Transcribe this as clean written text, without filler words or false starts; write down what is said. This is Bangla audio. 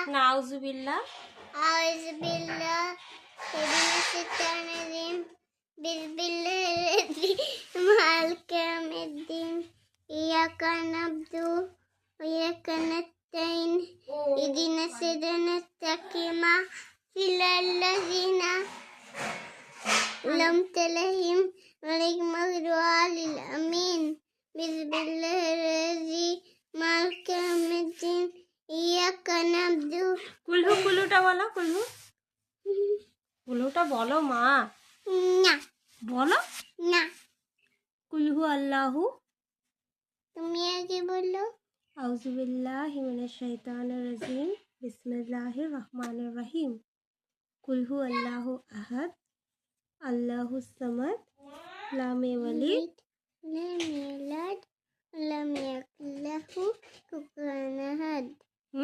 না আউযুবিল্লাহ আউযুবিল্লাহ মিনাশ শাইতানির রাজিম বিসমিল্লাহির মালিকিল ইয়াউমিদ্দিন ইয়াকা নাবদু ওয়া ইয়াকা নাস্তাইন ইহদিনাস সিরাতাল মুস্তাকিম সিরাতাল লাযিনা আন'আমতা আলাইহিম গায়রিল মাগদুবি আলাইহিম বিসমিল্লাহির মালিকিল ইয়াউমিদ্দিন ইয়াকা নাবদু কুলহুটা বলো কুলহুটা বলো মা না বলো না কুলহু আল্লাহু তুমি আগে বলো আউযুবিল্লাহি মিনাশ শাইতানির রাজিম বিসমিল্লাহির রহমানির রহিম কুলহু আল্লাহু আহাদ আল্লাহুস সামাদ লাম ইয়ালিদ লাম ইয়ালিদ লাম ইয়াকুল লাহু কুফুয়ান আহাদ